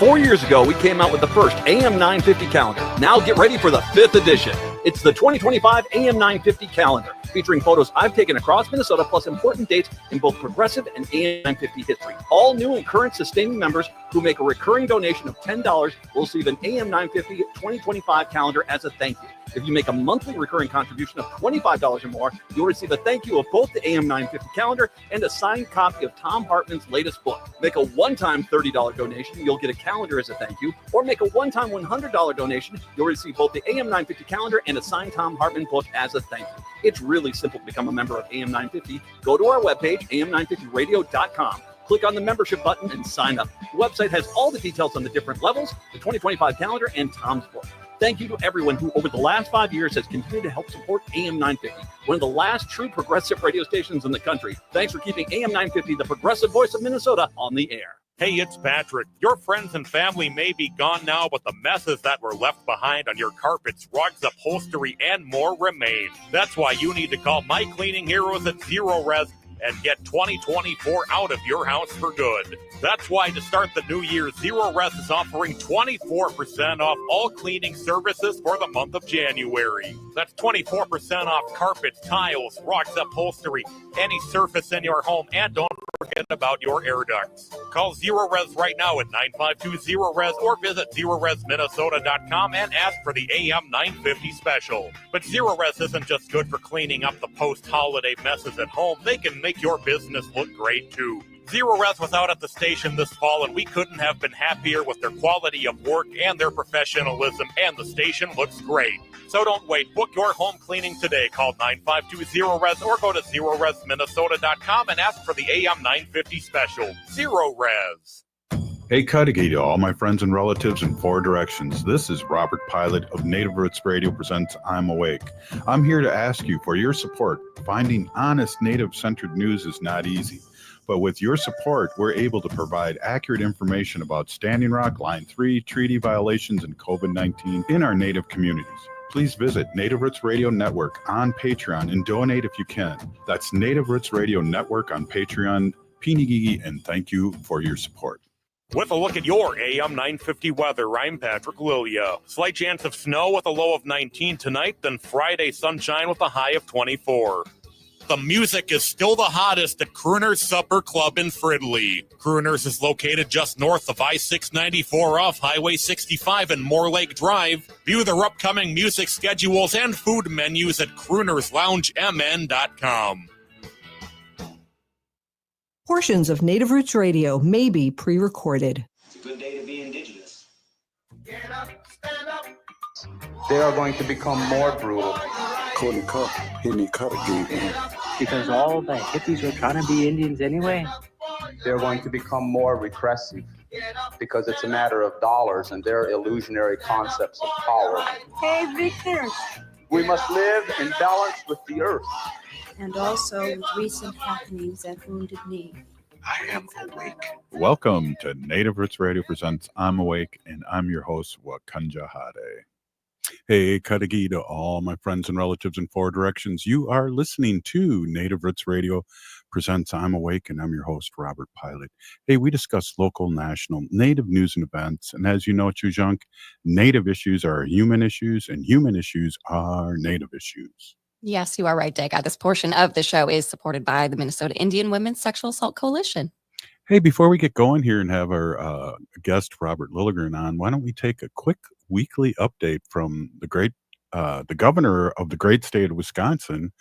4 years ago, we came out with the first AM 950 calendar. Now get ready for the 5th edition. It's the 2025 AM 950 calendar, featuring photos I've taken across Minnesota, plus important dates in both progressive and AM 950 history. All new and current sustaining members who make a recurring donation of $10 will receive an AM 950 2025 calendar as a thank you. If you make a monthly recurring contribution of $25 or more, you'll receive a thank you of both the AM 950 calendar and a signed copy of Tom Hartman's latest book. Make a one-time $30 donation, you'll get a calendar as a thank you, or make a one-time $100 donation, you'll receive both the AM 950 calendar and a signed Tom Hartman book as a thank you. It's really simple to become a member of AM 950. Go to our webpage, am950radio.com. Click on the membership button and sign up. The website has all the details on the different levels, the 2025 calendar, and Tom's book. Thank you to everyone who, over the last 5 years, has continued to help support AM 950, one of the last true progressive radio stations in the country. Thanks for keeping AM 950, the progressive voice of Minnesota, on the air. Hey, it's Patrick. Your friends and family may be gone now, but the messes that were left behind on your carpets, rugs, upholstery, and more remain. That's why you need to call My Cleaning Heroes at Zero Res and get 2024 out of your house for good. That's why to start the new year, Zero Res is offering 24% off all cleaning services for the month of January. That's 24% off carpets, tiles, rugs, upholstery, any surface in your home, and don't forget about your air ducts. Call Zero Res right now at 952-ZERO-RES or visit ZeroResMinnesota.com and ask for the AM 950 special. But Zero Res isn't just good for cleaning up the post-holiday messes at home. They can make your business look great too. Zero Res was out at the station this fall, and we couldn't have been happier with their quality of work and their professionalism, and the station looks great. So don't wait. Book your home cleaning today. Call 952-ZERO-RES or go to ZeroResMinnesota.com and ask for the AM 950 special. Zero Res. Hey, Cudahy to all my friends and relatives in 4 directions. This is Robert Pilot of Native Roots Radio presents I'm Awake. I'm here to ask you for your support. Finding honest Native-centered news is not easy. But with your support, we're able to provide accurate information about Standing Rock, Line 3, treaty violations, and COVID-19 in our Native communities. Please visit Native Roots Radio Network on Patreon and donate if you can. That's Native Roots Radio Network on Patreon. Pinigigi, and thank you for your support. With a look at your AM 950 weather, I'm Patrick Lilia. Slight chance of snow with a low of 19 tonight, then Friday sunshine with a high of 24. The music is still the hottest at Crooner's Supper Club in Fridley. Crooner's is located just north of I-694 off Highway 65 and Moore Lake Drive. View their upcoming music schedules and food menus at croonersloungemn.com. Portions of Native Roots Radio may be pre-recorded. It's a good day to be indigenous. Get up, stand up. They are going to become more brutal. Because all the hippies were trying to be Indians anyway. They're going to become more repressive because it's a matter of dollars and their illusionary concepts of power. Hey, Victor. We must live in balance with the earth. And also with recent happenings at Wounded Knee. I am awake. Welcome to Native Roots Radio presents I'm Awake, and I'm your host, Wakanja Hade. Hey, Cudahy to all my friends and relatives in 4 directions. You are listening to Native Roots Radio presents I'm Awake, and I'm your host, Robert Pilot. Hey, we discuss local, national, Native news and events. And as you know, Chujunk, Native issues are human issues, and human issues are Native issues. Yes, you are right, Dick. This portion of the show is supported by the Minnesota Indian Women's Sexual Assault Coalition. Hey, before we get going here and have our guest, Robert Lilligren, on, why don't we take a quick weekly update from the governor of the great state of Wisconsin,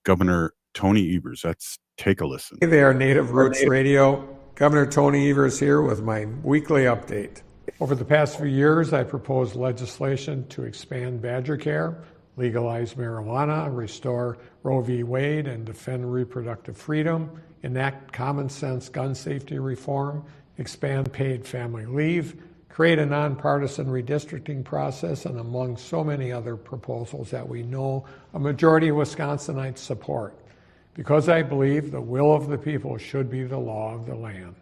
Governor Tony Evers. Let's take a listen. Hey there, Native Roots Radio. Governor Tony Evers here with my weekly update. Over the past few years, I proposed legislation to expand badger care, legalize marijuana, restore Roe v. Wade, and defend reproductive freedom, enact common sense gun safety reform, expand paid family leave, create a nonpartisan redistricting process, and among so many other proposals that we know a majority of Wisconsinites support, because I believe the will of the people should be the law of the land.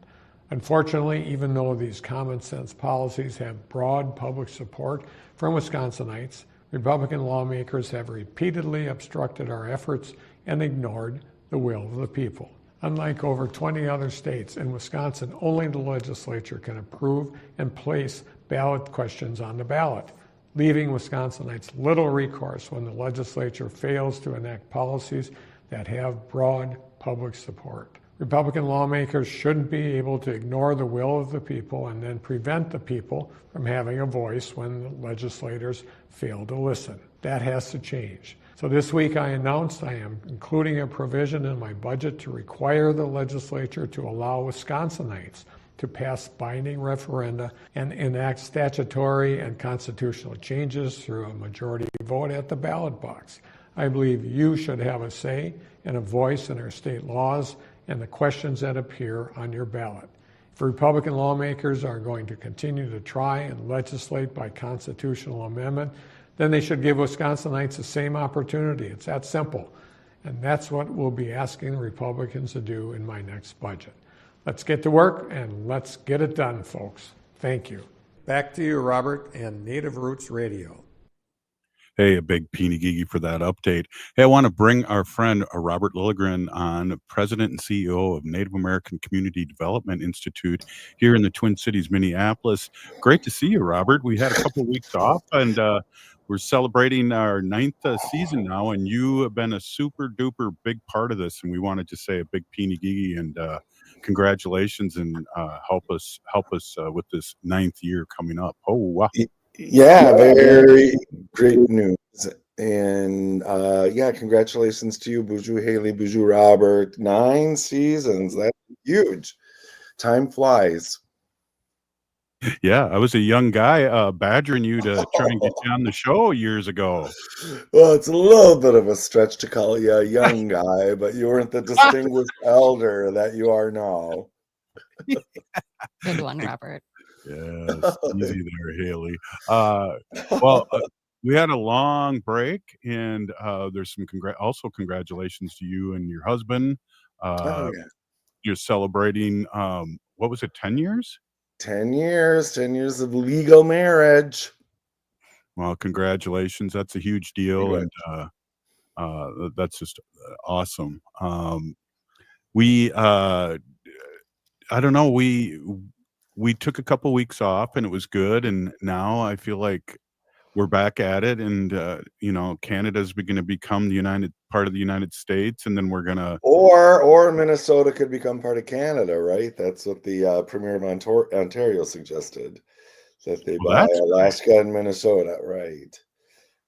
Unfortunately, even though these common sense policies have broad public support from Wisconsinites, Republican lawmakers have repeatedly obstructed our efforts and ignored the will of the people. Unlike over 20 other states, in Wisconsin, only the legislature can approve and place ballot questions on the ballot, leaving Wisconsinites little recourse when the legislature fails to enact policies that have broad public support. Republican lawmakers shouldn't be able to ignore the will of the people and then prevent the people from having a voice when the legislators fail to listen. That has to change. So this week I announced I am including a provision in my budget to require the legislature to allow Wisconsinites to pass binding referenda and enact statutory and constitutional changes through a majority vote at the ballot box. I believe you should have a say and a voice in our state laws and the questions that appear on your ballot. If Republican lawmakers are going to continue to try and legislate by constitutional amendment, then they should give Wisconsinites the same opportunity. It's that simple. And that's what we'll be asking Republicans to do in my next budget. Let's get to work and let's get it done, folks. Thank you. Back to you, Robert, and Native Roots Radio. Hey, a big peeny gigi for that update. Hey, I want to bring our friend Robert Lilligren on, President and CEO of Native American Community Development Institute here in the Twin Cities, Minneapolis. Great to see you, Robert. We had a couple of weeks off, and we're celebrating our 9th season now, and you have been a super duper big part of this, and we wanted to say a big peeny gigi and congratulations, and help us with this 9th year coming up. Oh, wow. Yeah, very great news. And yeah, congratulations to you, Buju Haley, Buju Robert. 9 seasons. That's huge. Time flies. Yeah, I was a young guy badgering you to try and get you on the show years ago. Well, it's a little bit of a stretch to call you a young guy, but you weren't the distinguished elder that you are now. Good one, Robert. Yes, easy there, Haley. We had a long break, and there's some congratulations to you and your husband. Yeah. You're celebrating, what was it, 10 years? 10 years of legal marriage. Well, congratulations. That's a huge deal, and that's just awesome. I don't know, we took a couple weeks off and it was good, and now I feel like we're back at it, and Canada's going to become part of the United States, and then we're gonna or Minnesota could become part of Canada, right? That's what the Premier of Ontario suggested, that they buy Alaska and Minnesota, right?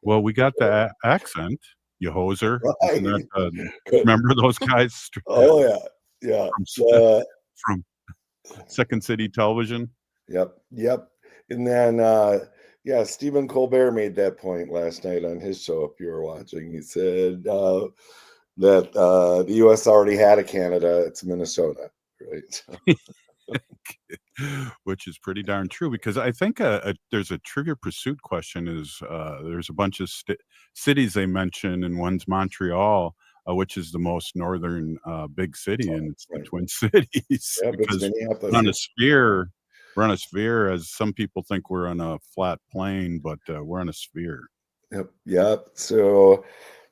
Well, we got the accent, you hoser. Right. Remember those guys? Oh yeah. From Second City Television. Yep. And then Stephen Colbert made that point last night on his show, if you were watching. He said that the U.S. already had a Canada. It's Minnesota, right? Which is pretty darn true, because I think there's a Trivia Pursuit question. There's a bunch of cities they mention, and one's Montreal, which is the most northern big city, and it's the Twin Cities. Yeah, because we're on a sphere, as some people think we're on a flat plane, but we're on a sphere. Yep. So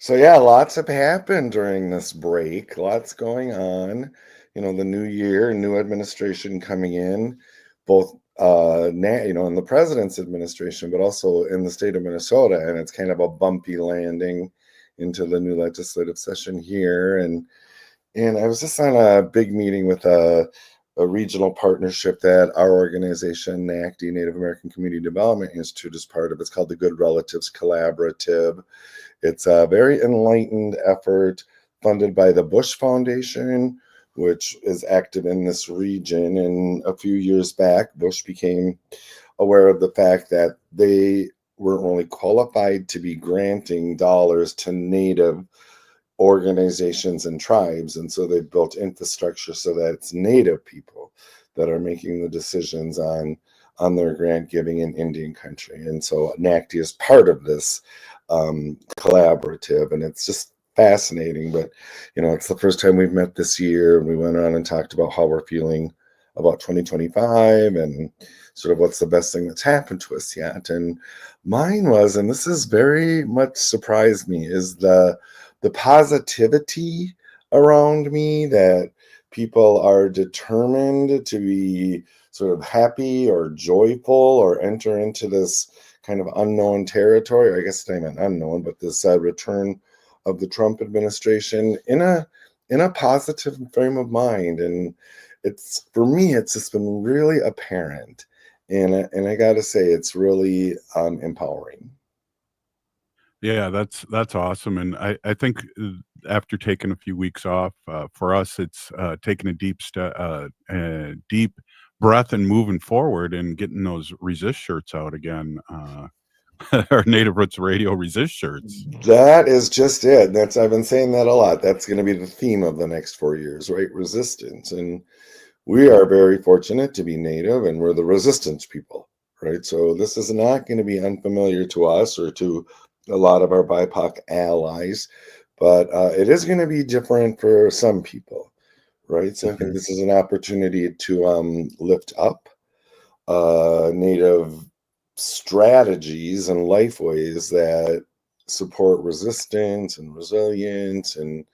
yeah, lots have happened during this break. Lots going on. The new year, new administration coming in, both in the president's administration, but also in the state of Minnesota, and it's kind of a bumpy landing into the new legislative session here. And I was just on a big meeting with a regional partnership that our organization, NACDI, Native American Community Development Institute, is part of. It's called the Good Relatives Collaborative. It's a very enlightened effort funded by the Bush Foundation, which is active in this region. And a few years back, Bush became aware of the fact that they weren't really qualified to be granting dollars to Native organizations and tribes, and so they built infrastructure so that it's Native people that are making the decisions on their grant giving in Indian country. And so NACDI is part of this collaborative, and it's just fascinating. But it's the first time we've met this year, and we went on and talked about how we're feeling about 2025 and sort of what's the best thing that's happened to us yet. And mine was, and this has very much surprised me, is the positivity around me, that people are determined to be sort of happy or joyful or enter into this kind of unknown territory. I guess not even unknown, but this return of the Trump administration in a positive frame of mind. And it's, for me, it's just been really apparent. And I got to say, it's really empowering. Yeah, that's awesome. And I think after taking a few weeks off, for us, it's taking a deep breath and moving forward and getting those resist shirts out again. Our Native Roots Radio resist shirts. That is just it. I've been saying that a lot. That's going to be the theme of the next 4 years, right? Resistance. And we are very fortunate to be Native, and we're the resistance people, right? So this is not going to be unfamiliar to us or to a lot of our BIPOC allies, but it is going to be different for some people, right? So I think this is an opportunity to lift up Native strategies and life ways that support resistance and resilience, and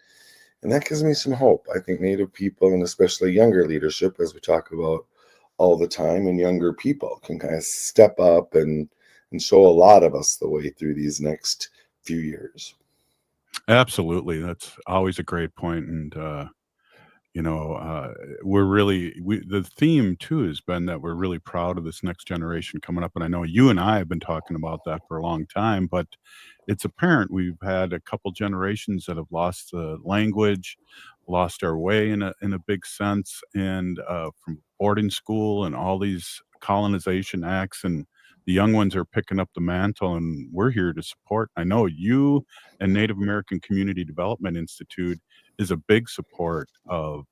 that gives me some hope. I think Native people, and especially younger leadership, as we talk about all the time, and younger people can kind of step up and show a lot of us the way through these next few years. Absolutely. That's always a great point. And the theme too has been that we're really proud of this next generation coming up. And I know you and I have been talking about that for a long time, but it's apparent we've had a couple generations that have lost the language, lost our way in a big sense, and from boarding school and all these colonization acts, and the young ones are picking up the mantle, and we're here to support. I know you and Native American Community Development Institute is a big support of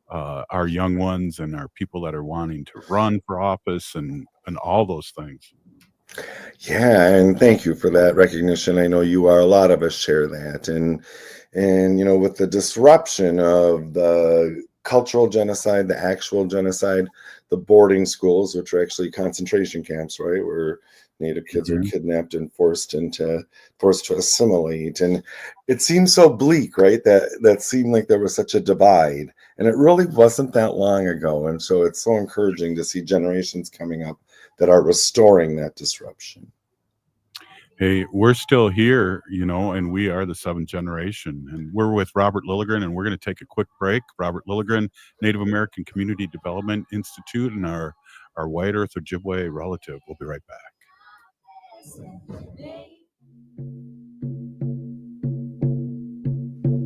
our young ones and our people that are wanting to run for office and all those things. Yeah, and thank you for that recognition. I know you are. A lot of us share that, and with the disruption of the cultural genocide, the actual genocide, the boarding schools, which are actually concentration camps, right, where Native kids were kidnapped and forced to assimilate. And it seems so bleak, right? That seemed like there was such a divide, and it really wasn't that long ago. And so it's so encouraging to see generations coming up that are restoring that disruption. Hey, we're still here, and we are the seventh generation, and we're with Robert Lilligren, and we're going to take a quick break. Robert Lilligren, Native American Community Development Institute, and our White Earth Ojibwe relative. We'll be right back.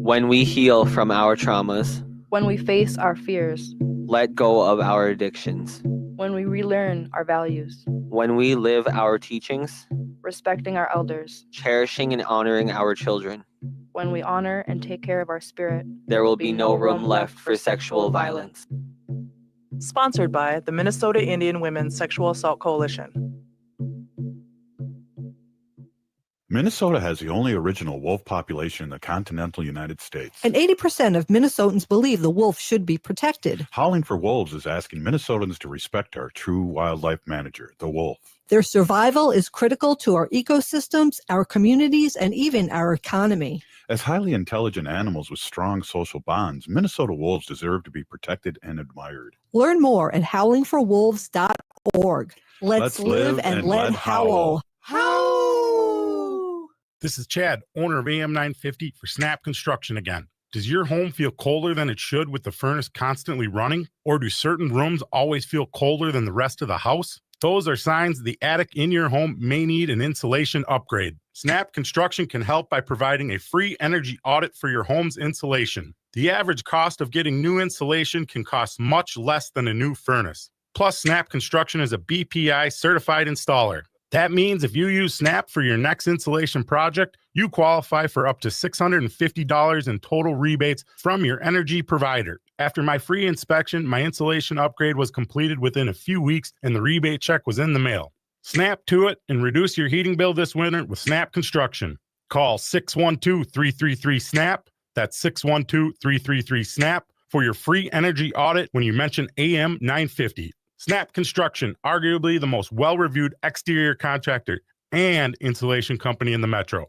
When we heal from our traumas, when we face our fears, let go of our addictions, when we relearn our values, when we live our teachings, respecting our elders, cherishing and honoring our children, when we honor and take care of our spirit, there will be no room left for sexual violence. Sponsored by the Minnesota Indian Women's Sexual Assault Coalition. Minnesota has the only original wolf population in the continental United States. And 80% of Minnesotans believe the wolf should be protected. Howling for Wolves is asking Minnesotans to respect our true wildlife manager, the wolf. Their survival is critical to our ecosystems, our communities, and even our economy. As highly intelligent animals with strong social bonds, Minnesota wolves deserve to be protected and admired. Learn more at howlingforwolves.org. Let's live and let howl. Howl! This is Chad, owner of AM 950 for Snap Construction again. Does your home feel colder than it should with the furnace constantly running? Or do certain rooms always feel colder than the rest of the house? Those are signs the attic in your home may need an insulation upgrade. Snap Construction can help by providing a free energy audit for your home's insulation. The average cost of getting new insulation can cost much less than a new furnace. Plus, Snap Construction is a BPI certified installer. That means if you use Snap for your next insulation project, you qualify for up to $650 in total rebates from your energy provider. After my free inspection, my insulation upgrade was completed within a few weeks and the rebate check was in the mail. Snap to it and reduce your heating bill this winter with Snap Construction. Call 612-333-SNAP. That's 612-333-SNAP for your free energy audit when you mention AM 950. Snap Construction, arguably the most well-reviewed exterior contractor and insulation company in the metro.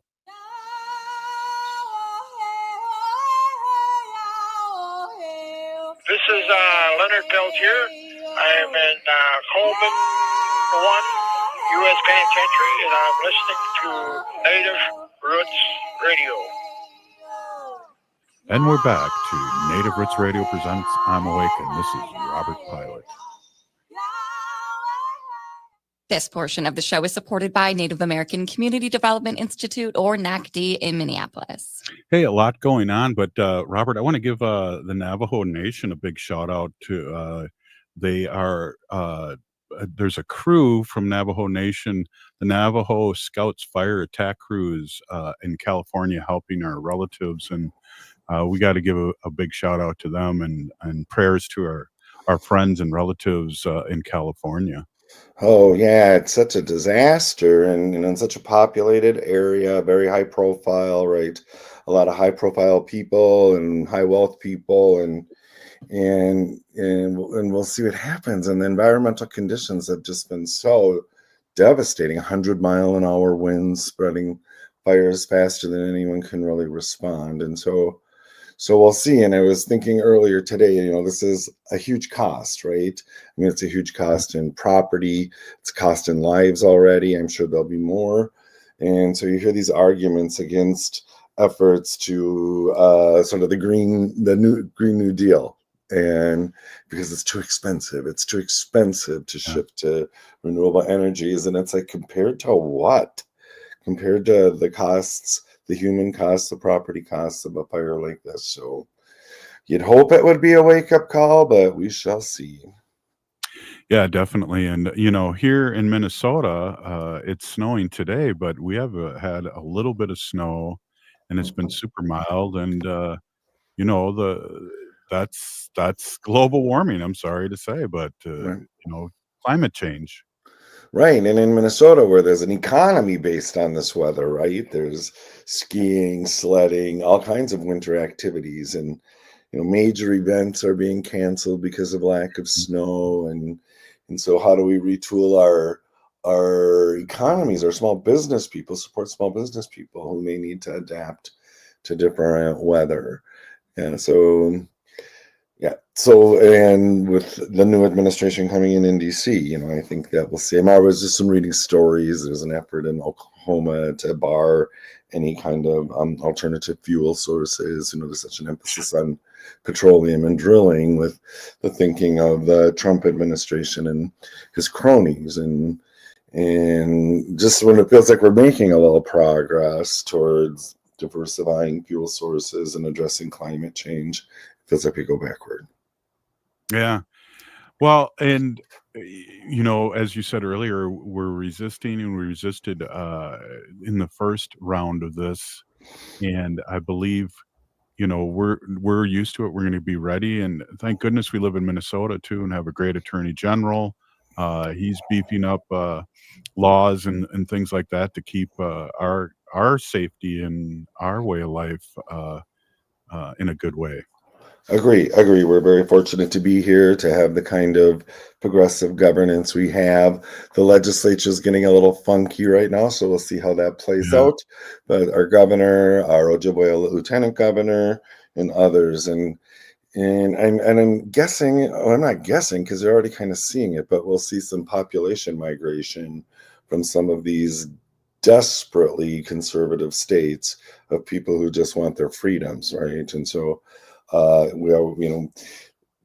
This in Coleman 1, U.S. Penitentiary, and I'm listening to Native Roots Radio. And we're back to Native Roots Radio presents I'm Awake, and this is Robert Pilot. This portion of the show is supported by Native American Community Development Institute, or NACDI, in Minneapolis. Hey, a lot going on, but Robert, I want to give the Navajo Nation a big shout out to. They are there's a crew from Navajo Nation, the Navajo Scouts Fire Attack Crews in California, helping our relatives, and we got to give a big shout out to them and prayers to our friends and relatives in California. Oh yeah, it's such a disaster, and in such a populated area, very high profile, right? A lot of high profile people and high wealth people, and we'll see what happens. And the environmental conditions have just been so devastating. 100-mile-an-hour winds spreading fires faster than anyone can really respond, and so we'll see. And I was thinking earlier today, this is a huge cost, right? I mean, it's a huge cost in property. It's a cost in lives already. I'm sure there'll be more. And so you hear these arguments against efforts to sort of the new Green New Deal. And because it's too expensive to shift to renewable energies. And it's like, compared to what? Compared to the costs, the human costs, the property costs of a fire like this. So you'd hope it would be a wake-up call, but we shall see. Yeah, definitely. And, here in Minnesota, it's snowing today, but we have had a little bit of snow, and it's been super mild. And, that's global warming, I'm sorry to say, but, Right. Climate change. Right. And in Minnesota, where there's an economy based on this weather, right? There's skiing, sledding, all kinds of winter activities. And, major events are being canceled because of lack of snow. And so how do we retool our economies, our small business people, support small business people who may need to adapt to different weather? And so, yeah. So, and with the new administration coming in DC, I think that we'll see. I was just reading stories. There's an effort in Oklahoma to bar any kind of alternative fuel sources. There's such an emphasis on petroleum and drilling with the thinking of the Trump administration and his cronies. And just when it feels like we're making a little progress towards diversifying fuel sources and addressing climate change, feels like we go backward. Yeah. Well, and as you said earlier, we're resisting, and we resisted in the first round of this, and I believe we're used to it. We're going to be ready, and thank goodness we live in Minnesota too, and have a great attorney general. He's beefing up laws and things like that to keep our safety and our way of life in a good way. Agree. We're very fortunate to be here, to have the kind of progressive governance we have. The legislature is getting a little funky right now, so we'll see how that plays out. But our governor, our Ojibwe lieutenant governor, and others, and I'm guessing, well, I'm not guessing because they're already kind of seeing it, but we'll see some population migration from some of these desperately conservative states of people who just want their freedoms, right? And so we are,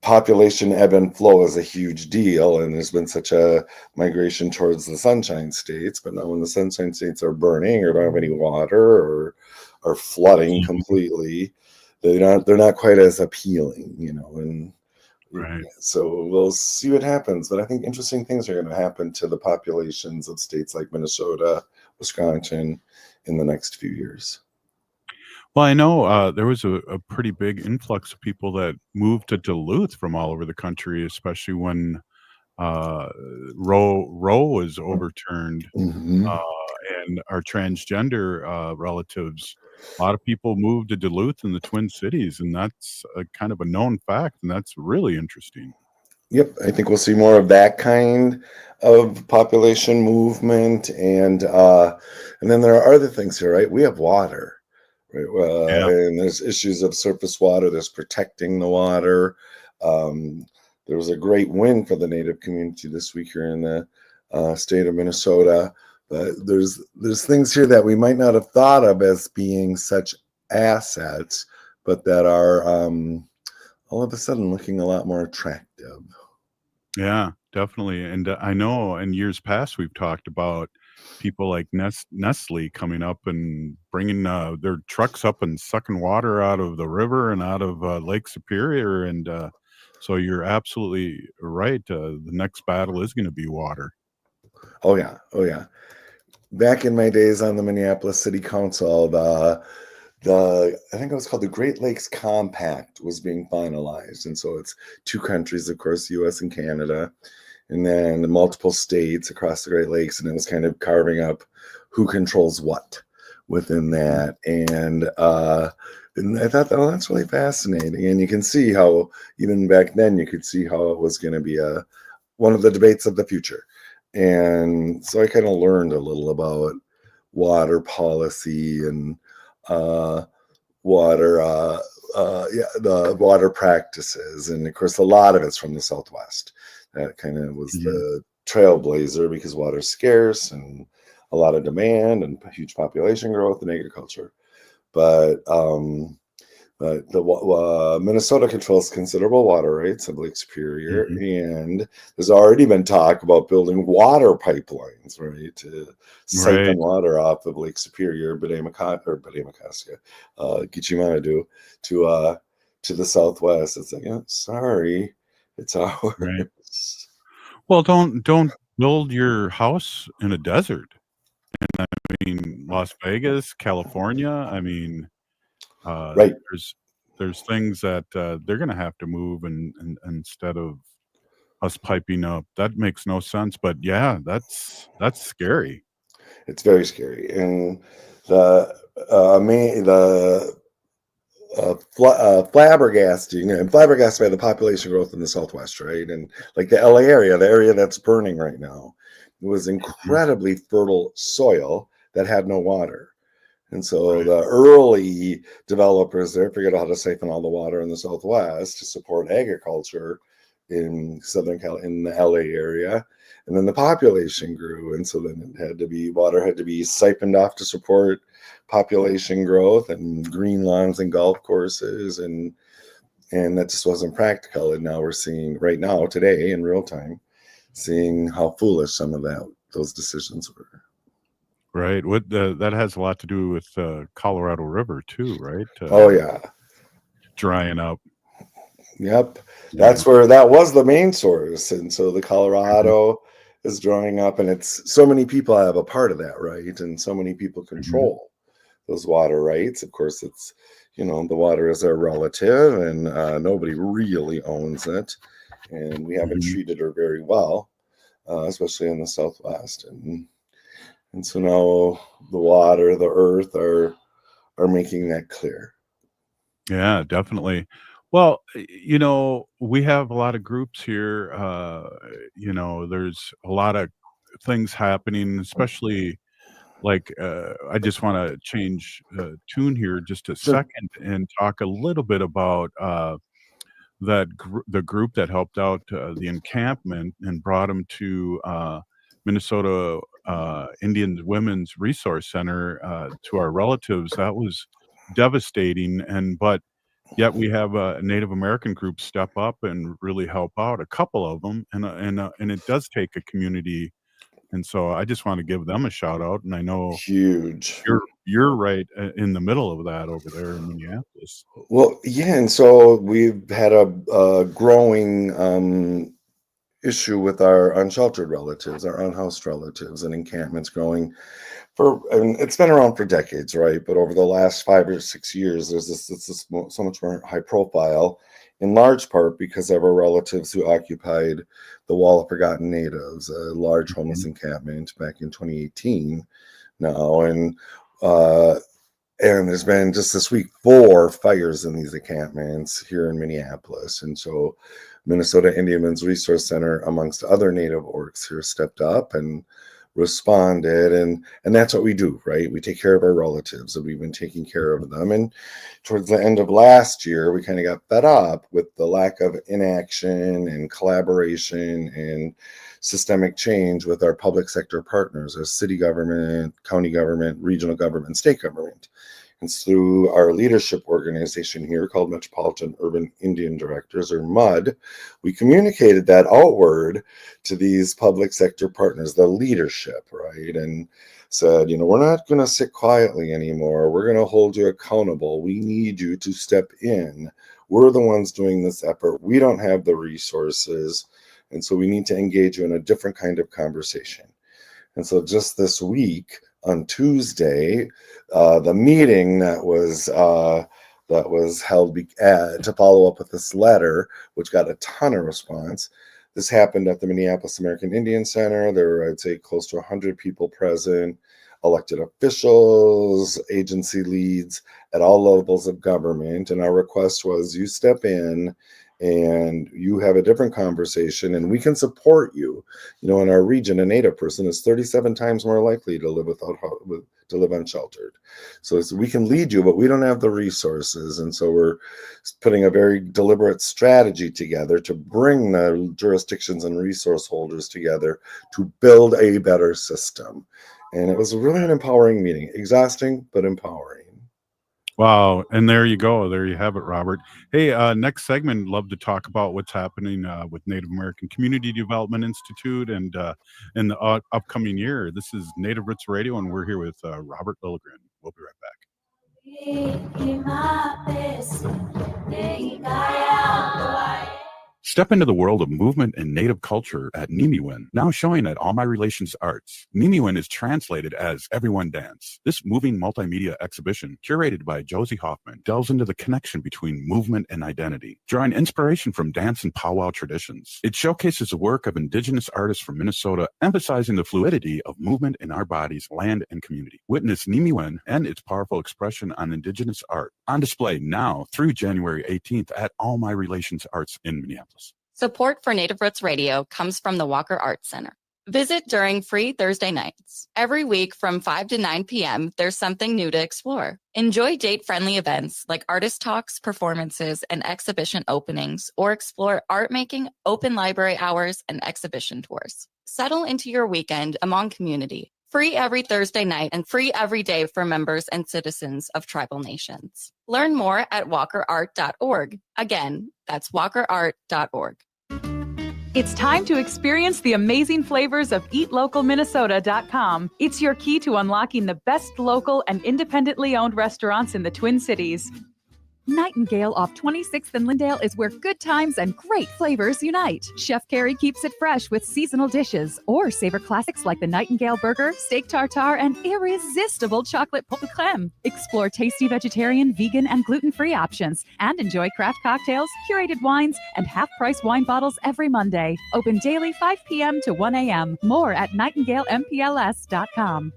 population ebb and flow is a huge deal, and there's been such a migration towards the Sunshine States. But now, when the Sunshine States are burning or don't have any water or are flooding completely, they're not quite as appealing, And right. So we'll see what happens. But I think interesting things are going to happen to the populations of states like Minnesota, Wisconsin, in the next few years. Well, I know there was a pretty big influx of people that moved to Duluth from all over the country, especially when Roe was overturned, Mm-hmm. and our transgender relatives. A lot of people moved to Duluth in the Twin Cities, and that's a kind of a known fact, and that's really interesting. Yep, I think we'll see more of that kind of population movement, and then there are other things here, right? We have water. Right? And there's issues of surface water. There's protecting the water. there was a great win for the Native community this week here in the state of Minnesota. But there's things here that we might not have thought of as being such assets, but that are all of a sudden looking a lot more attractive. Yeah, definitely. And I know in years past we've talked about people like Nestle coming up and bringing their trucks up and sucking water out of the river and out of Lake Superior. And so you're absolutely right. The next battle is going to be water. Oh yeah, oh yeah. Back in my days on the Minneapolis City Council, the I think it was called the Great Lakes Compact was being finalized, and so it's 2 countries, of course, U.S. and Canada, and then multiple states across the Great Lakes, and it was kind of carving up who controls what within that, and I thought, oh, that's really fascinating, and you can see how even back then you could see how it was going to be one of the debates of the future. And so I kind of learned a little about water policy and the water practices. And of course, a lot of it's from the Southwest. That kind of was the trailblazer because water's scarce and a lot of demand and huge population growth and agriculture. But Minnesota controls considerable water rights of Lake Superior, and there's already been talk about building water pipelines, right, to siphon water off of Lake Superior, Gitchimanadu, to the Southwest. It's like, sorry, it's ours. Right. Well, don't build your house in a desert. And I mean, Las Vegas, California. I mean, right. There's things that they're going to have to move, and instead of us piping up, that makes no sense. But yeah, that's scary. It's very scary, and flabbergasted by the population growth in the Southwest, right? And like the LA area, the area that's burning right now, it was incredibly fertile soil that had no water. And so the early developers there figured out how to siphon all the water in the Southwest to support agriculture in in the LA area. And then the population grew. And so then water had to be siphoned off to support population growth and green lawns and golf courses. And that just wasn't practical. And now we're seeing right now, today in real time, seeing how foolish some of those decisions were. Right. That has a lot to do with Colorado River too, right? Oh yeah, drying up. Yep, that's where that was the main source, and so the Colorado is drying up, and it's so many people have a part of that, right? And so many people control those water rights. Of course, it's the water is our relative, and nobody really owns it, and we haven't treated her very well, especially in the Southwest, and so now the water, the earth are making that clear. Yeah, definitely. Well, we have a lot of groups here. There's a lot of things happening, especially like I just want to change tune here just a second and talk a little bit about the group that helped out the encampment and brought them to Minnesota Indian Women's Resource Center to our relatives. That was devastating, but yet we have a Native American group step up and really help out, a couple of them, and it does take a community. And so I just want to give them a shout out. And I know huge. You're right in the middle of that over there in Minneapolis. Well, yeah, and so we've had a growing issue with our unsheltered relatives, our unhoused relatives, and encampments growing and it's been around for decades, right? But over the last 5 or 6 years, it's so much more high profile, in large part because of our relatives who occupied the Wall of Forgotten Natives, a large homeless encampment back in 2018 now. And there's been just this week 4 fires in these encampments here in Minneapolis. And so Minnesota Indian Women's Resource Center, amongst other Native orgs here, stepped up and responded, and that's what we do, right? We take care of our relatives, and we've been taking care of them. And towards the end of last year, we kind of got fed up with the lack of inaction and collaboration and systemic change with our public sector partners, our city government, county government, regional government, state government. And through our leadership organization here called Metropolitan Urban Indian Directors, or MUD, we communicated that outward to these public sector partners, the leadership, right? And said, we're not going to sit quietly anymore. We're going to hold you accountable. We need you to step in. We're the ones doing this effort. We don't have the resources. And so we need to engage you in a different kind of conversation. And so just this week, on Tuesday, the meeting that was held to follow up with this letter, which got a ton of response. This happened at the Minneapolis American Indian Center. There were, I'd say, close to 100 people present, elected officials, agency leads at all levels of government. And our request was you step in and you have a different conversation, and we can support you. In our region, a Native person is 37 times more likely to live unsheltered. So we can lead you, but we don't have the resources. And so we're putting a very deliberate strategy together to bring the jurisdictions and resource holders together to build a better system. And it was really an empowering meeting, exhausting, but empowering. Wow. And there you go. There you have it, Robert. Hey, next segment, love to talk about what's happening with Native American Community Development Institute and in the upcoming year. This is Native Roots Radio, and we're here with Robert Lilligren. We'll be right back. Step into the world of movement and Native culture at Nimiwin, now showing at All My Relations Arts. Nimiwin is translated as Everyone Dance. This moving multimedia exhibition, curated by Josie Hoffman, delves into the connection between movement and identity, drawing inspiration from dance and powwow traditions. It showcases the work of Indigenous artists from Minnesota, emphasizing the fluidity of movement in our bodies, land, and community. Witness Nimiwin and its powerful expression on Indigenous art, on display now through January 18th at All My Relations Arts in Minneapolis. Support for Native Roots Radio comes from the Walker Arts Center. Visit during free Thursday nights. Every week from 5 to 9 p.m., there's something new to explore. Enjoy date-friendly events like artist talks, performances, and exhibition openings, or explore art making, open library hours, and exhibition tours. Settle into your weekend among community. Free every Thursday night and free every day for members and citizens of tribal nations. Learn more at walkerart.org. Again, that's walkerart.org. It's time to experience the amazing flavors of eatlocalminnesota.com. It's your key to unlocking the best local and independently owned restaurants in the Twin Cities. Nightingale off 26th and Lindale is where good times and great flavors unite. Chef Carrie keeps it fresh with seasonal dishes, or savor classics like the Nightingale Burger, steak tartare, and irresistible chocolate pot de crème. Explore tasty vegetarian, vegan, and gluten-free options, and enjoy craft cocktails, curated wines, and half-price wine bottles every Monday. Open daily 5 p.m. to 1 a.m. More at nightingalempls.com.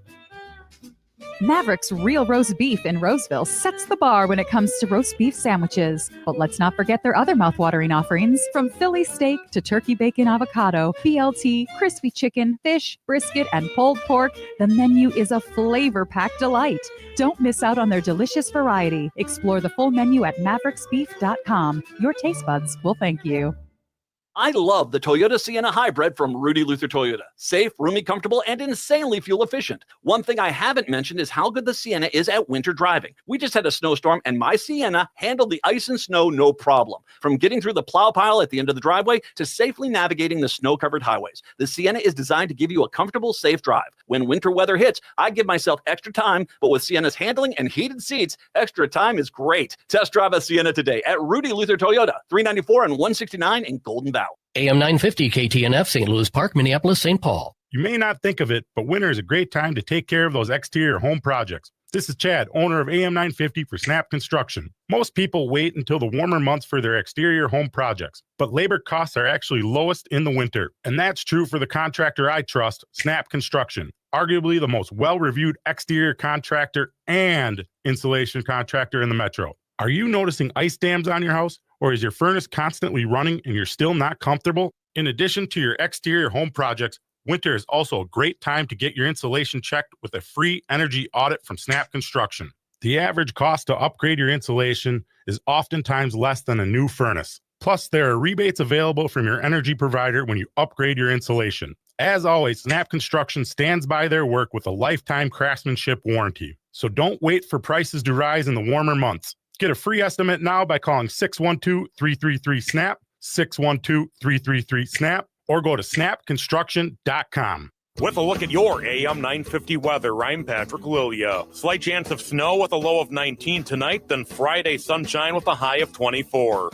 Maverick's Real Roast Beef in Roseville sets the bar when it comes to roast beef sandwiches. But let's not forget their other mouth-watering offerings. From Philly steak to turkey bacon avocado, BLT, crispy chicken, fish, brisket, and pulled pork, the menu is a flavor-packed delight. Don't miss out on their delicious variety. Explore the full menu at mavericksbeef.com. Your taste buds will thank you. I love the Toyota Sienna Hybrid from Rudy Luther Toyota. Safe, roomy, comfortable, and insanely fuel efficient. One thing I haven't mentioned is how good the Sienna is at winter driving. We just had a snowstorm, and my Sienna handled the ice and snow no problem. From getting through the plow pile at the end of the driveway to safely navigating the snow-covered highways, the Sienna is designed to give you a comfortable, safe drive. When winter weather hits, I give myself extra time, but with Sienna's handling and heated seats, extra time is great. Test drive a Sienna today at Rudy Luther Toyota, 394 and 169 in Golden Valley. AM 950 KTNF, St. Louis Park, Minneapolis, St. Paul. You may not think of it, but winter is a great time to take care of those exterior home projects. This is Chad, owner of AM 950 for Snap Construction. Most people wait until the warmer months for their exterior home projects, but labor costs are actually lowest in the winter. And that's true for the contractor I trust, Snap Construction. Arguably the most well-reviewed exterior contractor and insulation contractor in the metro. Are you noticing ice dams on your house? Or is your furnace constantly running and you're still not comfortable? In addition to your exterior home projects, Winter is also a great time to get your insulation checked with a free energy audit from Snap Construction. The average cost to upgrade your insulation is oftentimes less than a new furnace. Plus, there are rebates available from your energy provider when you upgrade your insulation. As always, Snap Construction stands by their work with a lifetime craftsmanship warranty. So don't wait for prices to rise in the warmer months. Get a free estimate now by calling 612-333-SNAP, 612-333-SNAP, or go to snapconstruction.com. With a look at your AM 950 weather, I'm Patrick Lilia. Slight chance of snow with a low of 19 tonight, then Friday sunshine with a high of 24.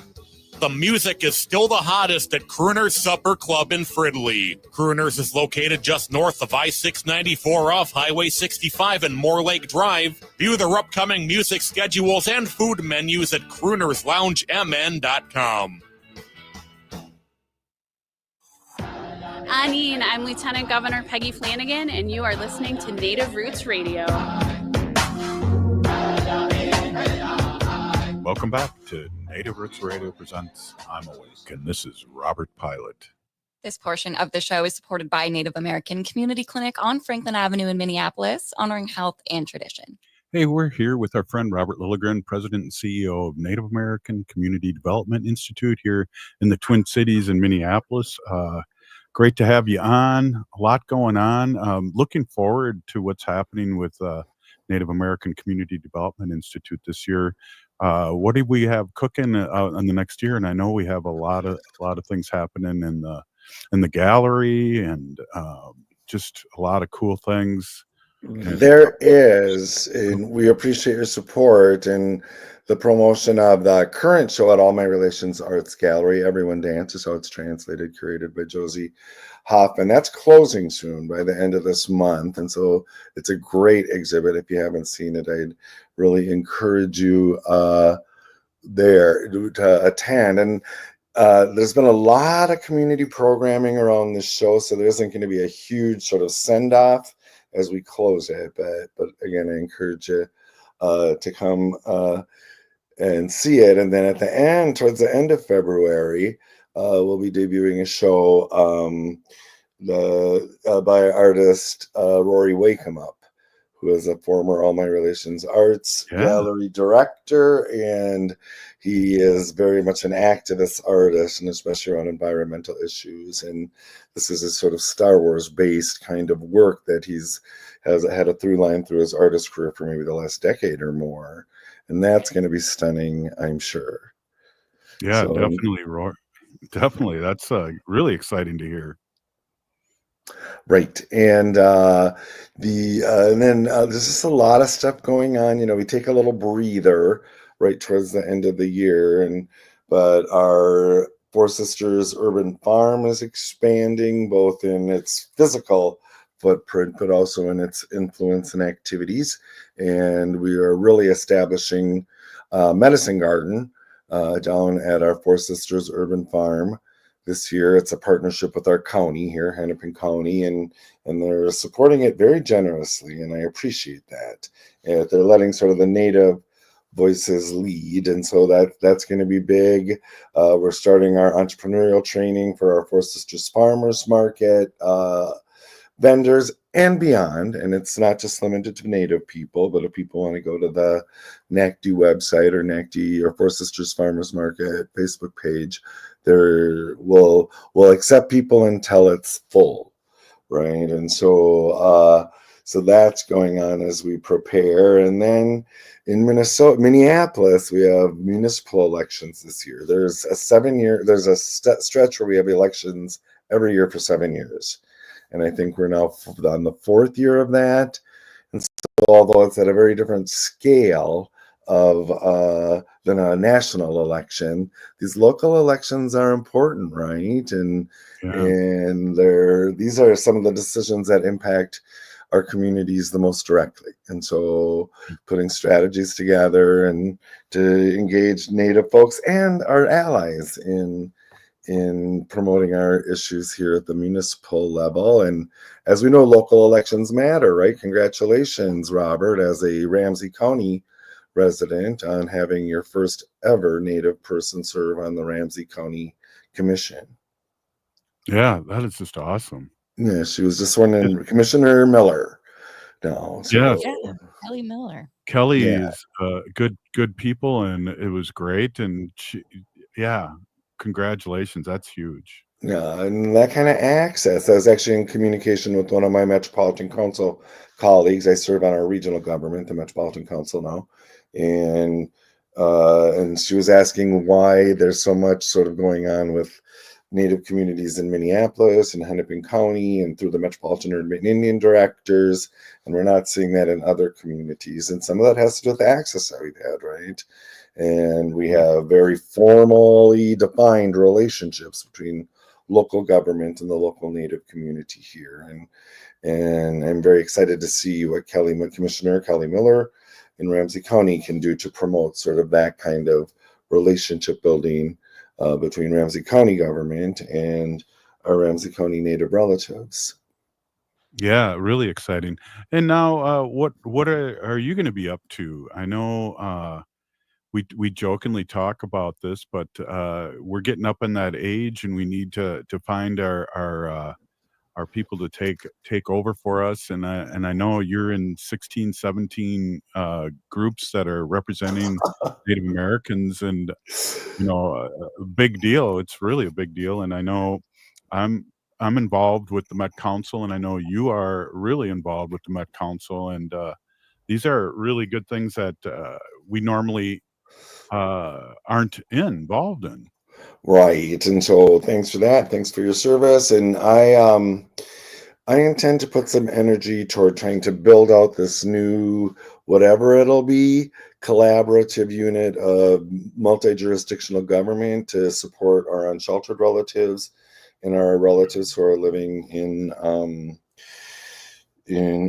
The music is still the hottest at Crooner's Supper Club in Fridley. Crooner's is located just north of I-694 off Highway 65 and Moore Lake Drive. View their upcoming music schedules and food menus at croonersloungemn.com. Anine, I'm Lieutenant Governor Peggy Flanagan, and you are listening to Native Roots Radio. Welcome back to Native Roots Radio presents I'm Awake, and this is Robert Pilot. This portion of the show is supported by Native American Community Clinic on Franklin Avenue in Minneapolis, honoring health and tradition. Hey, we're here with our friend Robert Lilligren, President and CEO of Native American Community Development Institute here in the Twin Cities in Minneapolis. Great to have you on. A lot going on. Looking forward to what's happening with Native American Community Development Institute this year. What do we have cooking in the next year? And I know we have a lot of things happening in the gallery and just a lot of cool things. There is, and we appreciate your support and the promotion of the current show at All My Relations Arts Gallery. Everyone Dances, how it's translated, curated by Josie Hoffman. That's closing soon by the end of this month. And so it's a great exhibit. If you haven't seen it, I'd really encourage you there to attend. And there's been a lot of community programming around this show, so there isn't going to be a huge sort of send-off as we close it. But again, I encourage you to come and see it. And then at the end, towards the end of February, we'll be debuting a show by artist Rory Wakemup, who is a former All My Relations Arts Gallery director, and he is very much an activist artist, and especially around environmental issues. And this is a sort of Star Wars-based kind of work that has had a through line through his artist career for maybe the last decade or more. And that's going to be stunning, I'm sure. Yeah, so, definitely, Roy. Definitely. That's really exciting to hear. Right. And then there's just a lot of stuff going on. You know, we take a little breather right towards the end of the year, but our Four Sisters Urban Farm is expanding both in its physical footprint, but also in its influence and activities. And we are really establishing a medicine garden down at our Four Sisters Urban Farm this year. It's a partnership with our county here, Hennepin County, and they're supporting it very generously, and I appreciate that. They're letting sort of the Native voices lead, and so that's going to be big. We're starting our entrepreneurial training for our Four Sisters Farmers Market vendors and beyond, and it's not just limited to Native people, but if people want to go to the NACDI website or NACDI or Four Sisters Farmers Market Facebook page, we'll accept people until it's full, right? And so that's going on as we prepare. And then in Minneapolis, we have municipal elections this year. There's a stretch where we have elections every year for 7 years. And I think we're now on the 4th year of that. And so although it's at a very different scale than a national election, these local elections are important, right? And these are some of the decisions that impact our communities the most directly. And so putting strategies together and to engage Native folks and our allies in promoting our issues here at the municipal level. And as we know, local elections matter, right? Congratulations, Robert, as a Ramsey County resident, on having your first ever Native person serve on the Ramsey County Commission. Yeah, that is just awesome. Yeah, she was just sworn in, Commissioner Miller. No, so, Yes. Yeah, Kelly Miller. Kelly's good people, and it was great. And congratulations. That's huge. yeah, and that kind of access. I was actually in communication with one of my Metropolitan Council colleagues. I serve on our regional government, the Metropolitan Council now, and she was asking why there's so much sort of going on with Native communities in Minneapolis and Hennepin County and through the Metropolitan Urban Indian directors, and we're not seeing that in other communities. And some of that has to do with the access that we've had, right? And we have very formally defined relationships between local government and the local Native community here. And I'm very excited to see what Commissioner Kelly Miller in Ramsey County can do to promote sort of that kind of relationship building between Ramsey County government and our Ramsey County Native relatives. Yeah, really exciting. And now, what are you going to be up to? I know we jokingly talk about this, but we're getting up in that age, and we need to find our people to take over for us. And I know you're in 16, 17 groups that are representing Native Americans, and a big deal. It's really a big deal. And I know I'm involved with the Met Council, and I know you are really involved with the Met Council, and these are really good things that we normally aren't involved in. Right. And so thanks for that. Thanks for your service. And I intend to put some energy toward trying to build out this new, whatever it'll be, collaborative unit of multi-jurisdictional government to support our unsheltered relatives and our relatives who are living in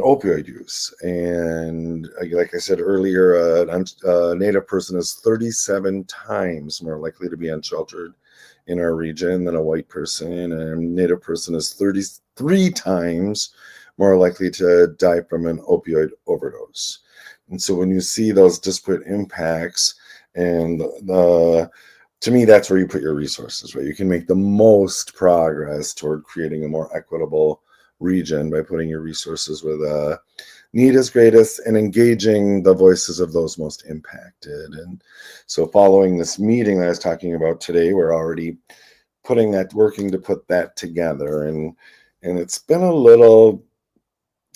opioid use. And like I said earlier, a Native person is 37 times more likely to be unsheltered in our region than a white person, and a Native person is 33 times more likely to die from an opioid overdose. And so when you see those disparate impacts, and to me, that's where you put your resources, right? You can make the most progress toward creating a more equitable region by putting your resources where need is greatest and engaging the voices of those most impacted. And so following this meeting that I was talking about today, we're already working to put that together. And it's been a little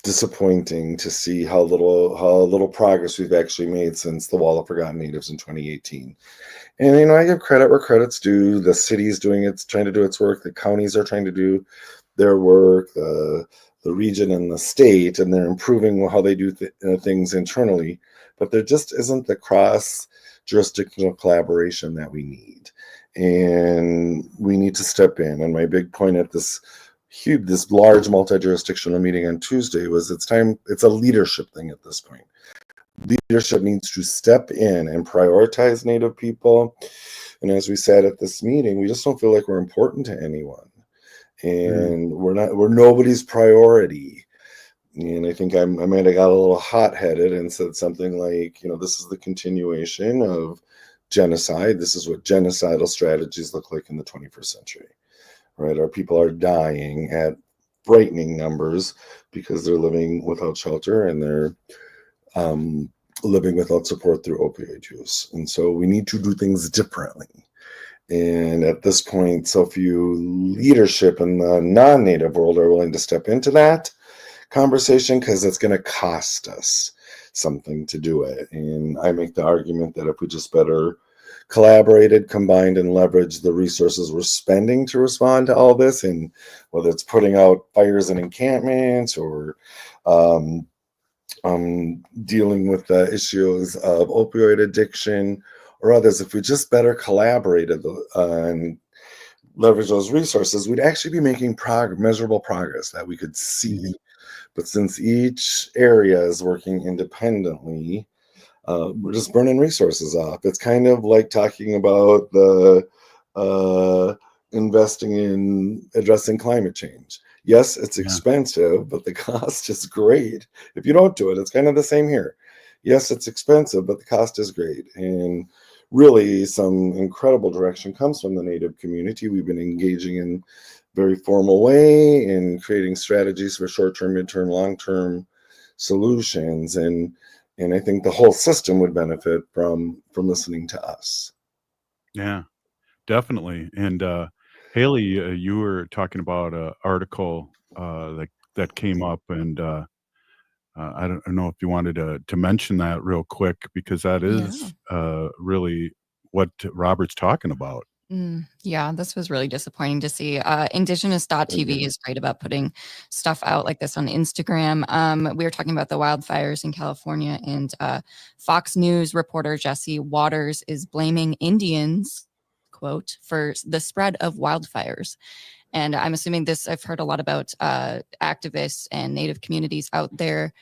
disappointing to see how little progress we've actually made since the Wall of Forgotten Natives in 2018. And I give credit where credit's due. The city's trying to do its work. The counties are trying to do their work. The region and the state, and they're improving how they do things internally, but there just isn't the cross-jurisdictional collaboration that we need, and we need to step in. And my big point at this large multi-jurisdictional meeting on Tuesday was it's a leadership thing at this point. Leadership needs to step in and prioritize Native people, and as we said at this meeting, we just don't feel like we're important to anyone. And we're nobody's priority. And I think I might have got a little hot-headed and said something like, this is the continuation of genocide. This is what genocidal strategies look like in the 21st century, right? Our people are dying at frightening numbers because they're living without shelter, and they're living without support through opioid use. And so we need to do things differently. And at this point, so few leadership in the non-Native world are willing to step into that conversation because it's going to cost us something to do it. And I make the argument that if we just better collaborated, combined, and leveraged the resources we're spending to respond to all this, and whether it's putting out fires and encampments or dealing with the issues of opioid addiction or others, if we just better collaborated and leverage those resources, we'd actually be making measurable progress that we could see. But since each area is working independently, we're just burning resources off. It's kind of like talking about the investing in addressing climate change. Yes, it's expensive, but the cost is great. If you don't do it, it's kind of the same here. Yes, it's expensive, but the cost is great. And really some incredible direction comes from the Native community. We've been engaging in very formal way in creating strategies for short-term, midterm, long-term solutions. And I think the whole system would benefit from listening to us. Yeah, definitely. And Haley, you were talking about an article that came up, and I don't know if you wanted to mention that real quick, because that is really what Robert's talking about. Yeah, this was really disappointing to see. Indigenous.tv is great about putting stuff out like this on Instagram. We were talking about the wildfires in California, and Fox News reporter Jesse Waters is blaming Indians, quote, for the spread of wildfires. And I'm assuming this, I've heard a lot about activists and Native communities out there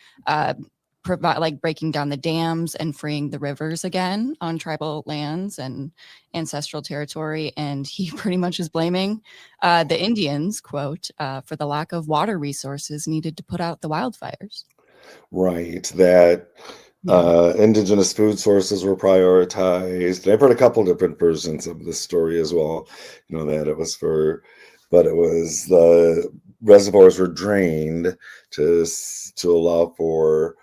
breaking down the dams and freeing the rivers again on tribal lands and ancestral territory. And he pretty much is blaming the Indians, quote, for the lack of water resources needed to put out the wildfires. Right, that indigenous food sources were prioritized. I've heard a couple different versions of this story as well, that it was the reservoirs were drained to allow for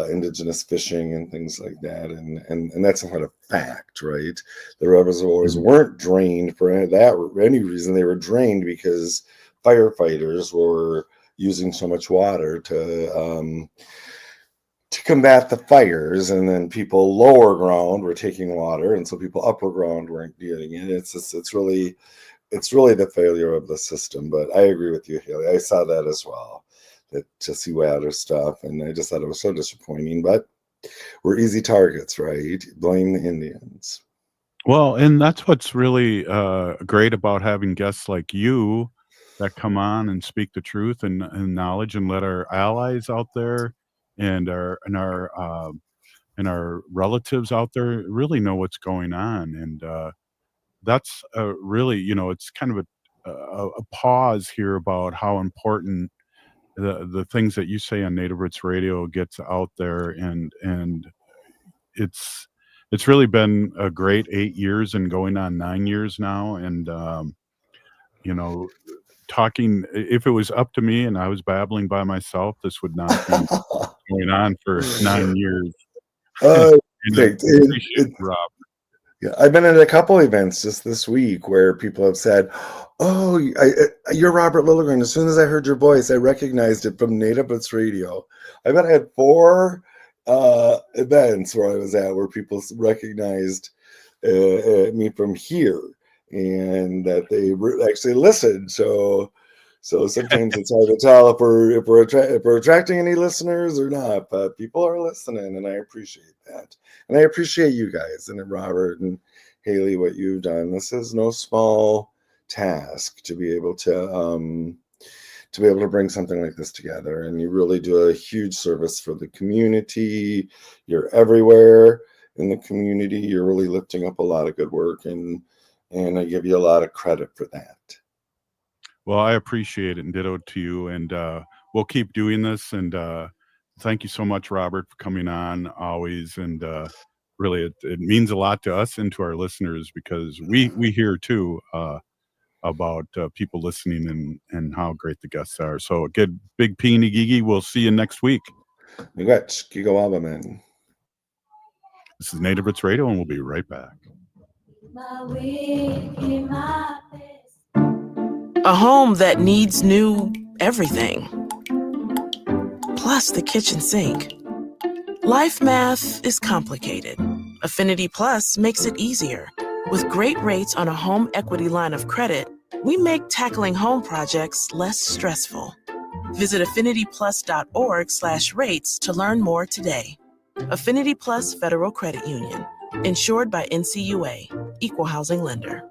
indigenous fishing and things like that, and that's not a fact, right? The reservoirs weren't drained for any reason. They were drained because firefighters were using so much water to combat the fires, and then people lower ground were taking water, and so people upper ground weren't getting it. It's really the failure of the system. But I agree with you, Haley. I saw that as well. That Jesse Waters stuff, and I just thought it was so disappointing. But we're easy targets, right? Blame the Indians. Well, and that's what's really great about having guests like you that come on and speak the truth and knowledge, and let our allies out there and our relatives out there really know what's going on. And that's really, it's kind of a pause here about how important the things that you say on Native Roots Radio gets out there, and it's really been a great 8 years and going on 9 years now. And talking, if it was up to me and I was babbling by myself, this would not be going on for 9 years. Appreciate Rob. Yeah, I've been at a couple events just this week where people have said, "Oh, you're Robert Lilligren. As soon as I heard your voice, I recognized it from Native Roots Radio." I bet I had 4 events where I was at where people recognized me from here, and that they actually listened. So sometimes it's hard to tell if we're attracting any listeners or not, but people are listening, and I appreciate that. And I appreciate you guys, and Robert and Haley, what you've done. This is no small task to be able to bring something like this together. And you really do a huge service for the community. You're everywhere in the community. You're really lifting up a lot of good work, and I give you a lot of credit for that. Well, I appreciate it, and ditto to you. And we'll keep doing this. And thank you so much, Robert, for coming on always. And really, it means a lot to us and to our listeners, because we hear too about people listening and how great the guests are. So good, big Peony Gigi. We'll see you next week. This is Native Roots Radio, and we'll be right back. A home that needs new everything, plus the kitchen sink. Life math is complicated. Affinity Plus makes it easier. With great rates on a home equity line of credit, we make tackling home projects less stressful. Visit affinityplus.org/rates to learn more today. Affinity Plus Federal Credit Union. Insured by NCUA. Equal housing lender.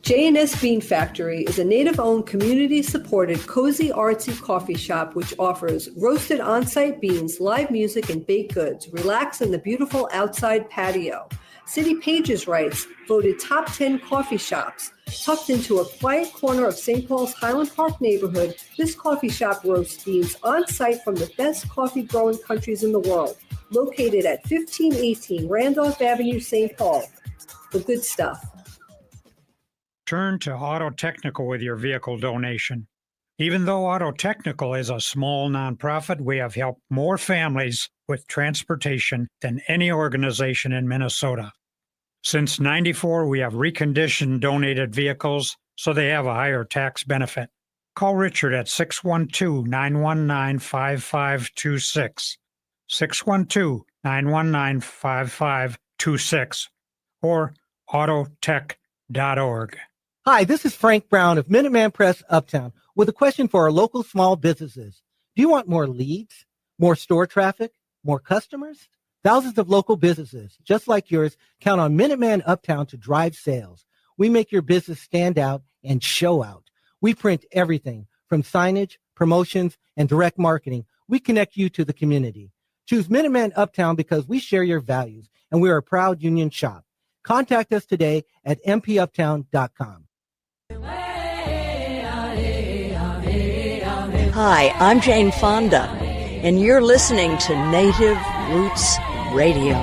J&S Bean Factory is a Native-owned, community-supported, cozy, artsy coffee shop which offers roasted on-site beans, live music, and baked goods. Relax in the beautiful outside patio. City Pages writes, voted top 10 coffee shops. Tucked into a quiet corner of St. Paul's Highland Park neighborhood, this coffee shop roasts beans on-site from the best coffee-growing countries in the world. Located at 1518 Randolph Avenue, St. Paul. The good stuff. Turn to Auto Technical with your vehicle donation. Even though Auto Technical is a small nonprofit, we have helped more families with transportation than any organization in Minnesota. Since '94, we have reconditioned donated vehicles so they have a higher tax benefit. Call Richard at 612-919-5526, 612-919-5526, or autotech.org. Hi, this is Frank Brown of Minuteman Press Uptown with a question for our local small businesses. Do you want more leads, more store traffic, more customers? Thousands of local businesses, just like yours, count on Minuteman Uptown to drive sales. We make your business stand out and show out. We print everything from signage, promotions, and direct marketing. We connect you to the community. Choose Minuteman Uptown because we share your values, and we are a proud union shop. Contact us today at mpuptown.com. Hi, I'm Jane Fonda, and you're listening to Native Roots Radio.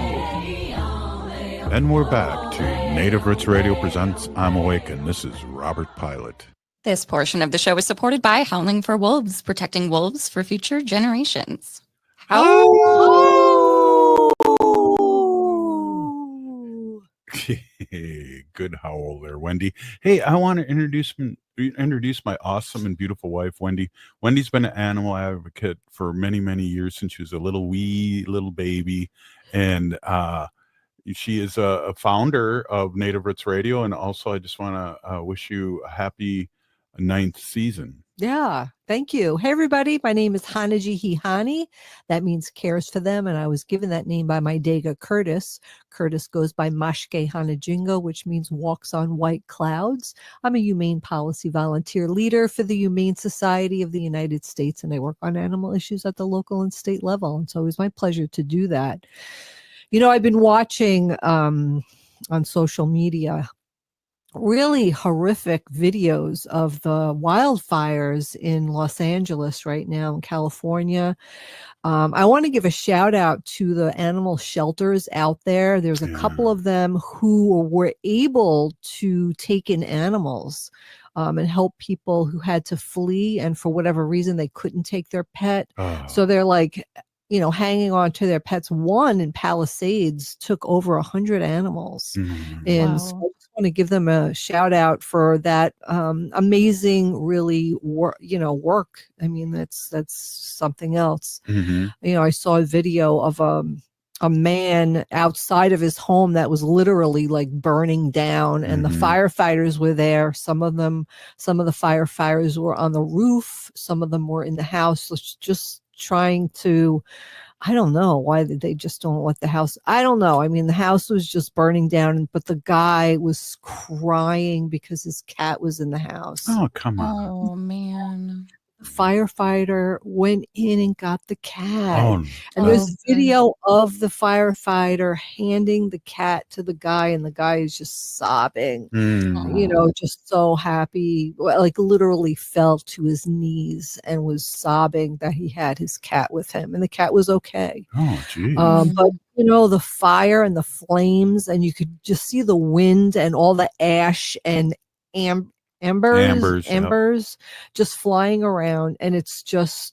And we're back to Native Roots Radio presents I'm Awake, and this is Robert Pilot. This portion of the show is supported by Howling for Wolves, protecting wolves for future generations. Good howl there, Wendy. Hey, I want to introduce my awesome and beautiful wife, Wendy. Wendy's been an animal advocate for many, many years since she was a wee little baby. And she is a founder of Native Roots Radio. And also, I just want to wish you a happy 9th season. Yeah, thank you. Hey, everybody. My name is Hanaji Hihani. That means cares for them. And I was given that name by my Dega Curtis. Curtis goes by Mashke Hanajingo, which means walks on white clouds. I'm a humane policy volunteer leader for the Humane Society of the United States, and I work on animal issues at the local and state level. And so it was my pleasure to do that. You know, I've been watching on social media really horrific videos of the wildfires in Los Angeles right now in California. I want to give a shout out to the animal shelters out there. There's a couple of them who were able to take in animals and help people who had to flee, and for whatever reason they couldn't take their pet. So they're like, you know, hanging on to their pets. One in Palisades took over 100 animals. And so I just want to give them a shout out for that amazing, really work. I mean, that's something else. You know, I saw a video of a man outside of his home that was literally like burning down, and the firefighters were there. Some of the firefighters were on the roof. Some of them were in the house, just trying to, I don't know why they just don't let the house. I don't know. I mean, the house was just burning down, but the guy was crying because his cat was in the house. Oh, come on. Oh, man. The firefighter went in and got the cat. And there's video of the firefighter handing the cat to the guy, and the guy is just sobbing, you know, just so happy, like literally fell to his knees and was sobbing that he had his cat with him, and the cat was okay. Oh, geez. But you know, the fire and the flames, and you could just see the wind and all the ash and embers just flying around, and it's just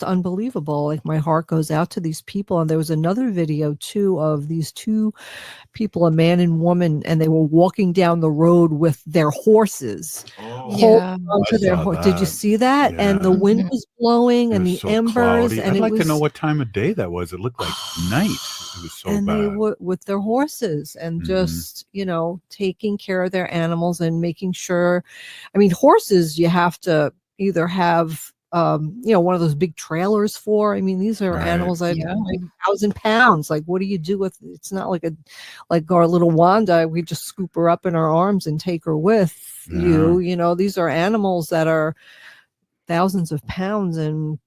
unbelievable. Like, my heart goes out to these people. And there was another video too of these two people, a man and woman, and they were walking down the road with their horses. Did you see that? Yeah. And the wind was blowing, and the so embers cloudy. And I'd like to know what time of day that was. It looked like night. It was so and bad. They were with their horses and just, you know, taking care of their animals and making sure. I mean, horses, you have to either have you know, one of those big trailers for. I mean, these are animals that are like 1,000 pounds. Like, what do you do with? It's not like our little Wanda. We just scoop her up in our arms and take her with you. You know, these are animals that are thousands of pounds. And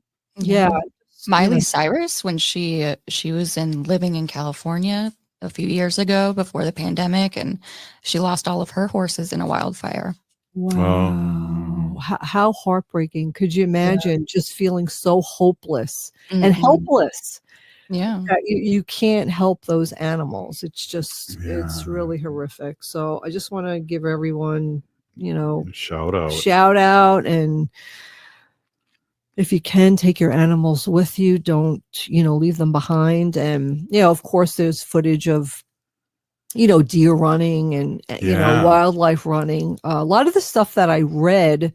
Miley Cyrus, when she was living in California a few years ago before the pandemic, and she lost all of her horses in a wildfire. Wow. How heartbreaking. Could you imagine just feeling so hopeless and helpless? Yeah. You can't help those animals. It's just, it's really horrific. So I just want to give everyone, shout out. And if you can, take your animals with you. Don't, leave them behind. And, of course, there's footage of, deer running and, wildlife running. A lot of the stuff that I read,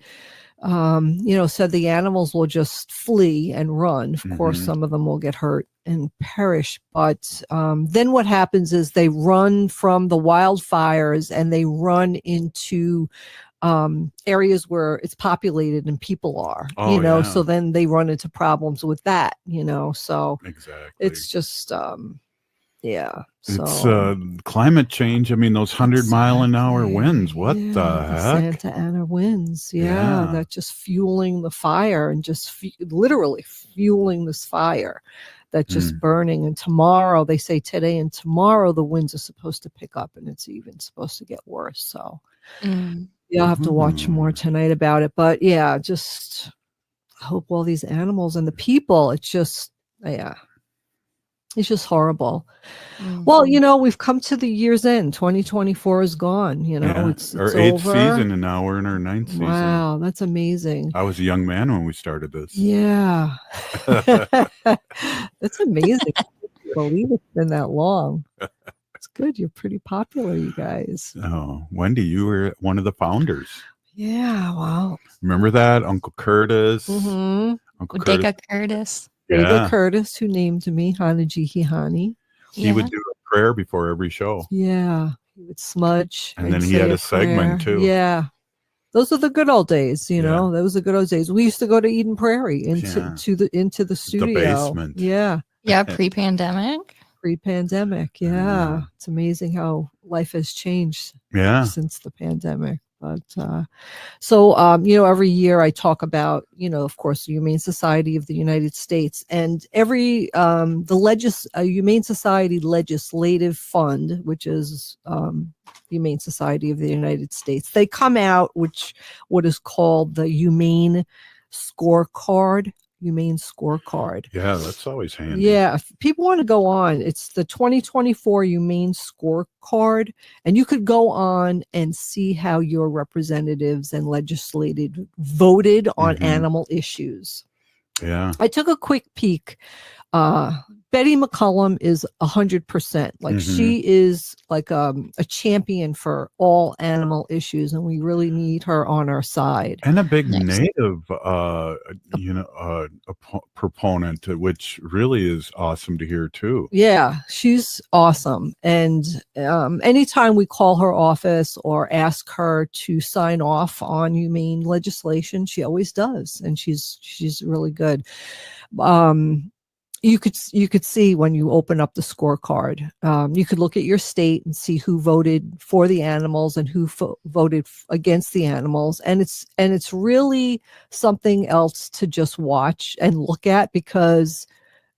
said the animals will just flee and run. Of course, some of them will get hurt and perish. But then what happens is they run from the wildfires and they run into areas where it's populated and people are, so then they run into problems with that, so exactly. it's just, yeah. It's climate change. I mean, those 100-mile-an-hour winds. What the heck? Santa Ana winds. Yeah, that's just fueling the fire and just literally fueling this fire that's just burning. And tomorrow, they say today and tomorrow, the winds are supposed to pick up and it's even supposed to get worse. So you'll have to watch more tonight about it. But yeah, just hope all these animals and the people, it's just, it's just horrible. Well, we've come to the year's end. 2024 is gone. It's our 8th over. season, and now we're in our 9th season. Wow, that's amazing. I was a young man when we started this. Yeah. That's amazing. I can't believe it's been that long. It's good. You're pretty popular, you guys. Oh, Wendy, you were one of the founders. Yeah, wow. Remember that? Uncle Curtis. Uncle Curtis. David Curtis, who named me Hanaji Hihani. He would do a prayer before every show. Yeah. He would smudge. And then he had a segment too. Yeah. Those are the good old days, Those are good old days. We used to go to Eden Prairie into the studio. The basement. Yeah. Yeah, pre-pandemic. Pre-pandemic, yeah. It's amazing how life has changed since the pandemic. But every year I talk about, of course, the Humane Society of the United States, and every Humane Society Legislative Fund, which is Humane Society of the United States, they come out what is called the Humane Scorecard. Yeah, that's always handy. Yeah, if people want to go on, it's the 2024 Humane Scorecard, and you could go on and see how your representatives and legislators voted on animal issues. Yeah, I took a quick peek. Betty McCollum is 100%. Like she is like a champion for all animal issues, and we really need her on our side. And a big native, proponent, which really is awesome to hear too. Yeah, she's awesome. And anytime we call her office or ask her to sign off on humane legislation, she always does, and she's really good. You could see when you open up the scorecard, you could look at your state and see who voted for the animals and who voted against the animals. And it's really something else to just watch and look at, because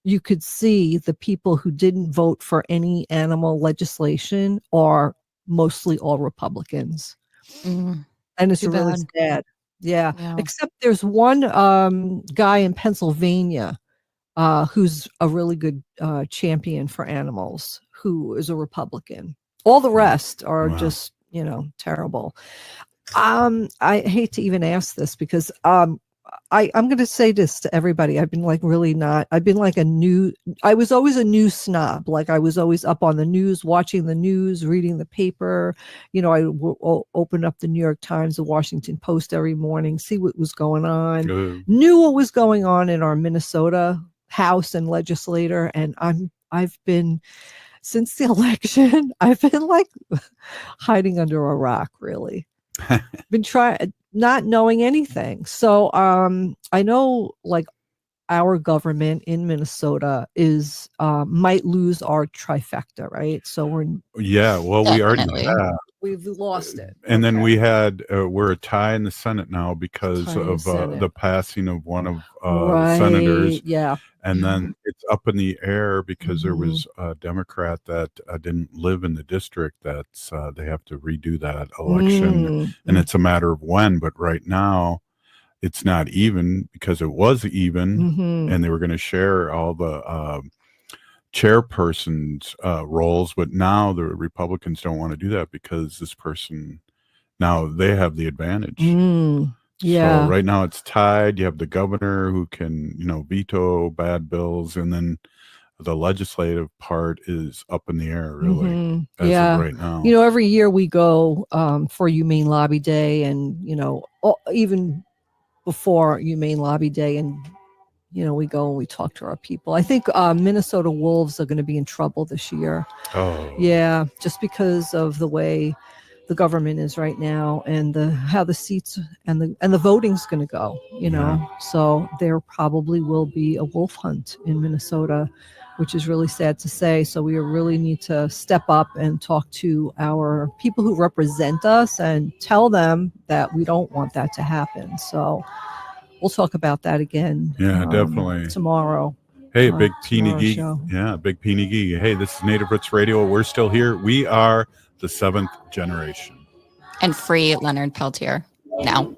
you could see the people who didn't vote for any animal legislation are mostly all Republicans. And it's really sad. Yeah. Except there's one guy in Pennsylvania who's a really good champion for animals, who is a Republican. All the rest are just, terrible. I hate to even ask this, because I'm going to say this to everybody. I've been like I was always a news snob. Like I was always up on the news, watching the news, reading the paper. I would open up the New York Times, the Washington Post every morning, see what was going on, knew what was going on in our Minnesota House and legislator. And I've been, since the election, I've been like hiding under a rock, really. Been trying, not knowing anything. So I know like our government in Minnesota is might lose our trifecta, right? So we already have. We've lost it. And then we had we're a tie in the Senate now because of the passing of one of the senators. Yeah. And then it's up in the air because there was a Democrat that didn't live in the district. That's they have to redo that election, and it's a matter of when. But right now, it's not even, because it was even, and they were going to share all the chairperson's roles, but now the Republicans don't want to do that because this person, now they have the advantage. Yeah. So right now it's tied. You have the governor who can, veto bad bills, and then the legislative part is up in the air, really, as of right now. Every year we go for Humane Lobby Day, and even before Humane Lobby Day, and we go and we talk to our people. I think Minnesota wolves are going to be in trouble this year. Oh, yeah, just because of the way the government is right now, and how the seats and the voting's going to go. So there probably will be a wolf hunt in Minnesota, which is really sad to say. So we really need to step up and talk to our people who represent us and tell them that we don't want that to happen. So we'll talk about that again. Yeah, definitely. Tomorrow. Hey, Big Peeny Geek. Show. Yeah, Big Peeny Geek. Hey, this is Native Roots Radio. We're still here. We are the 7th generation. And free Leonard Peltier now.